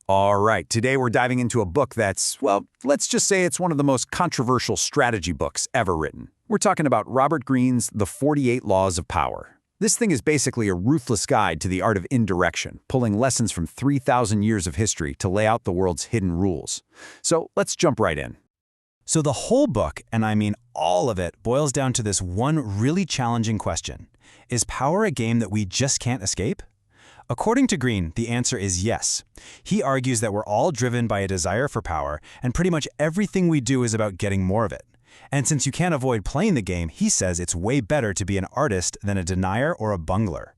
All right, today we're diving into a book that's, well, let's just say it's one of the most controversial strategy books ever written. We're talking about Robert Greene's The 48 Laws of Power. This thing is basically a ruthless guide to the art of indirection, pulling lessons from 3,000 years of history to lay out the world's hidden rules. So let's jump right in. So the whole book, and I mean all of it, boils down to this one really challenging question. Is power a game that we just can't escape? According to Greene, the answer is yes. He argues that we're all driven by a desire for power, and pretty much everything we do is about getting more of it. And since you can't avoid playing the game, he says it's way better to be an artist than a denier or a bungler.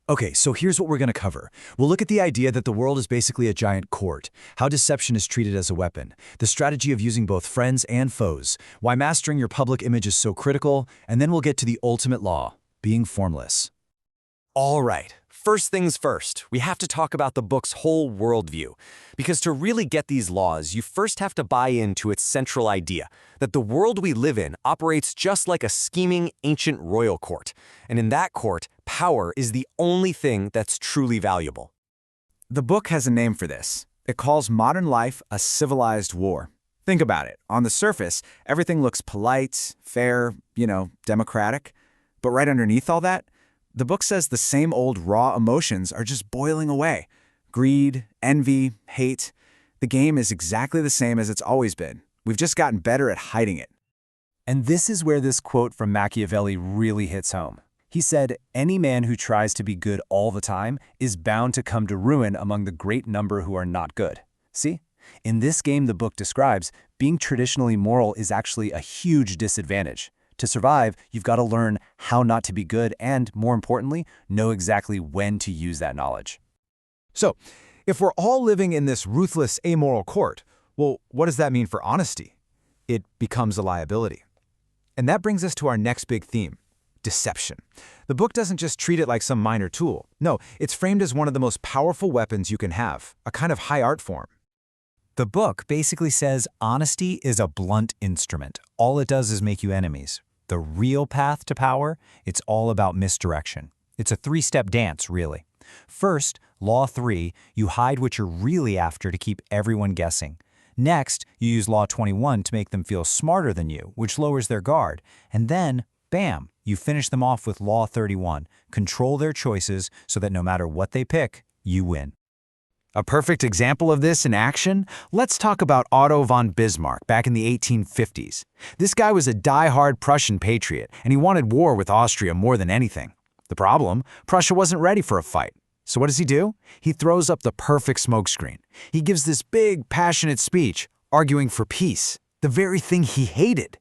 Okay, so here's what we're going to cover. We'll look at the idea that the world is basically a giant court, how deception is treated as a weapon, the strategy of using both friends and foes, why mastering your public image is so critical, and then we'll get to the ultimate law, being formless. All right, first things first, we have to talk about the book's whole worldview. Because to really get these laws, you first have to buy into its central idea, that the world we live in operates just like a scheming ancient royal court. And in that court, power is the only thing that's truly valuable. The book has a name for this. It calls modern life a civilized war. Think about it. On the surface, everything looks polite, fair, democratic. But right underneath all that, the book says the same old raw emotions are just boiling away. Greed, envy, hate. The game is exactly the same as it's always been. We've just gotten better at hiding it. And this is where this quote from Machiavelli really hits home. He said, "Any man who tries to be good all the time is bound to come to ruin among the great number who are not good." See? In this game the book describes, being traditionally moral is actually a huge disadvantage. To survive, you've got to learn how not to be good and, more importantly, know exactly when to use that knowledge. So, if we're all living in this ruthless, amoral court, well, what does that mean for honesty? It becomes a liability. And that brings us to our next big theme, deception. The book doesn't just treat it like some minor tool. No, it's framed as one of the most powerful weapons you can have, a kind of high art form. The book basically says honesty is a blunt instrument. All it does is make you enemies. The real path to power, it's all about misdirection. It's a three-step dance, really. First, Law 3, you hide what you're really after to keep everyone guessing. Next, you use Law 21 to make them feel smarter than you, which lowers their guard. And then, bam, you finish them off with Law 31. Control their choices so that no matter what they pick, you win. A perfect example of this in action? Let's talk about Otto von Bismarck back in the 1850s. This guy was a die-hard Prussian patriot, and he wanted war with Austria more than anything. The problem? Prussia wasn't ready for a fight. So what does he do? He throws up the perfect smokescreen. He gives this big, passionate speech, arguing for peace, the very thing he hated.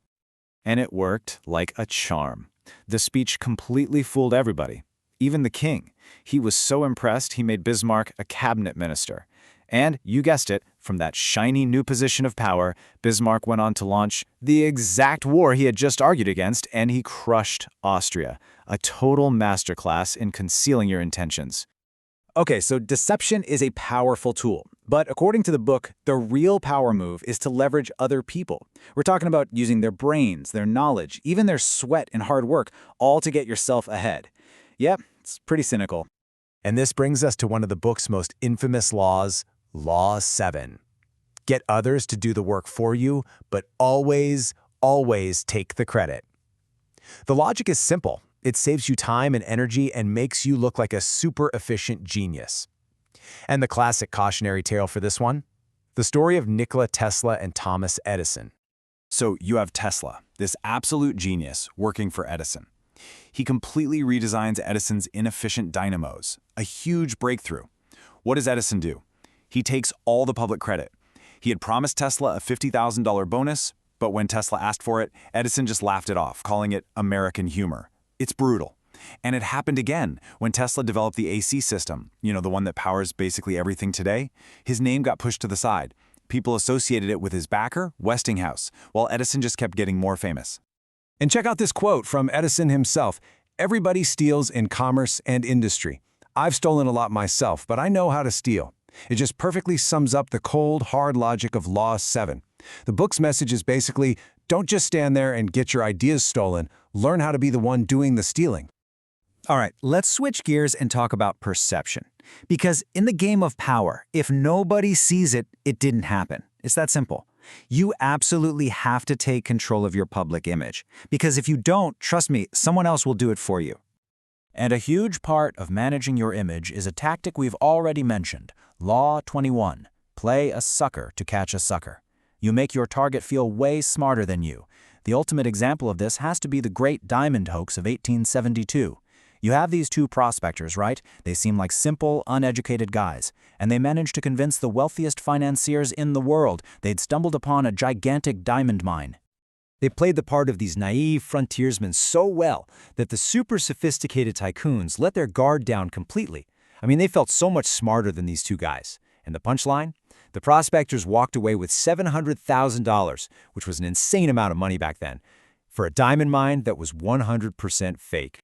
And it worked like a charm. The speech completely fooled everybody, even the king. He was so impressed he made Bismarck a cabinet minister. And, you guessed it, from that shiny new position of power, Bismarck went on to launch the exact war he had just argued against, and he crushed Austria. A total masterclass in concealing your intentions. Okay, so deception is a powerful tool. But according to the book, the real power move is to leverage other people. We're talking about using their brains, their knowledge, even their sweat and hard work, all to get yourself ahead. Yep, it's pretty cynical. And this brings us to one of the book's most infamous laws, Law 7. Get others to do the work for you, but always, always take the credit. The logic is simple. It saves you time and energy and makes you look like a super efficient genius. And the classic cautionary tale for this one? The story of Nikola Tesla and Thomas Edison. So you have Tesla, this absolute genius, working for Edison. He completely redesigns Edison's inefficient dynamos, a huge breakthrough. What does Edison do? He takes all the public credit. He had promised Tesla a $50,000 bonus, but when Tesla asked for it, Edison just laughed it off, calling it American humor. It's brutal. And it happened again when Tesla developed the AC system, the one that powers basically everything today. His name got pushed to the side. People associated it with his backer, Westinghouse, while Edison just kept getting more famous. And check out this quote from Edison himself. "Everybody steals in commerce and industry. I've stolen a lot myself, but I know how to steal." It just perfectly sums up the cold, hard logic of Law 7. The book's message is basically, don't just stand there and get your ideas stolen. Learn how to be the one doing the stealing. All right, let's switch gears and talk about perception. Because in the game of power, if nobody sees it, it didn't happen. It's that simple. You absolutely have to take control of your public image. Because if you don't, trust me, someone else will do it for you. And a huge part of managing your image is a tactic we've already mentioned, Law 21. Play a sucker to catch a sucker. You make your target feel way smarter than you. The ultimate example of this has to be the Great Diamond Hoax of 1872. You have these two prospectors, right? They seem like simple, uneducated guys, and they managed to convince the wealthiest financiers in the world they'd stumbled upon a gigantic diamond mine. They played the part of these naive frontiersmen so well that the super sophisticated tycoons let their guard down completely. I mean, they felt so much smarter than these two guys. And the punchline? The prospectors walked away with $700,000, which was an insane amount of money back then, for a diamond mine that was 100% fake.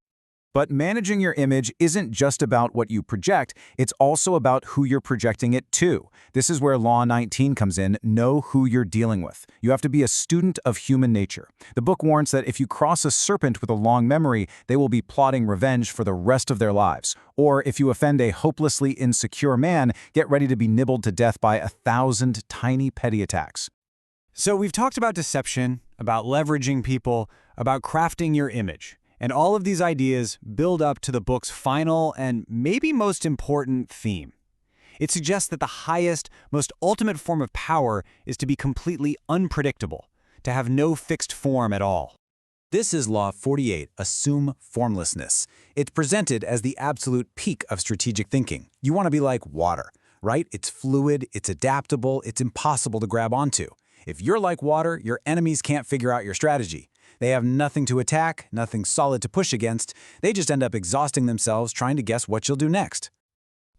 But managing your image isn't just about what you project, it's also about who you're projecting it to. This is where Law 19 comes in, know who you're dealing with. You have to be a student of human nature. The book warns that if you cross a serpent with a long memory, they will be plotting revenge for the rest of their lives. Or if you offend a hopelessly insecure man, get ready to be nibbled to death by 1,000 tiny petty attacks. So we've talked about deception, about leveraging people, about crafting your image. And all of these ideas build up to the book's final and maybe most important theme. It suggests that the highest, most ultimate form of power is to be completely unpredictable, to have no fixed form at all. This is Law 48, Assume Formlessness. It's presented as the absolute peak of strategic thinking. You want to be like water, right? It's fluid, it's adaptable, it's impossible to grab onto. If you're like water, your enemies can't figure out your strategy. They have nothing to attack, nothing solid to push against. They just end up exhausting themselves trying to guess what you'll do next.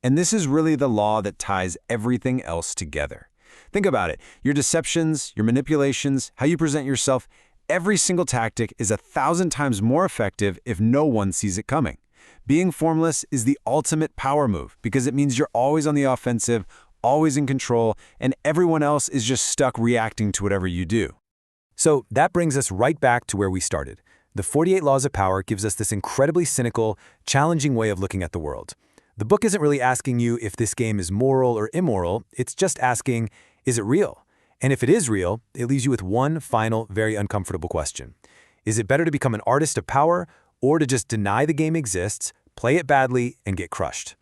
And this is really the law that ties everything else together. Think about it. Your deceptions, your manipulations, how you present yourself, every single tactic is 1,000 times more effective if no one sees it coming. Being formless is the ultimate power move because it means you're always on the offensive, always in control, and everyone else is just stuck reacting to whatever you do. So that brings us right back to where we started. The 48 Laws of Power gives us this incredibly cynical, challenging way of looking at the world. The book isn't really asking you if this game is moral or immoral, it's just asking, is it real? And if it is real, it leaves you with one final, very uncomfortable question. Is it better to become an artist of power or to just deny the game exists, play it badly, and get crushed?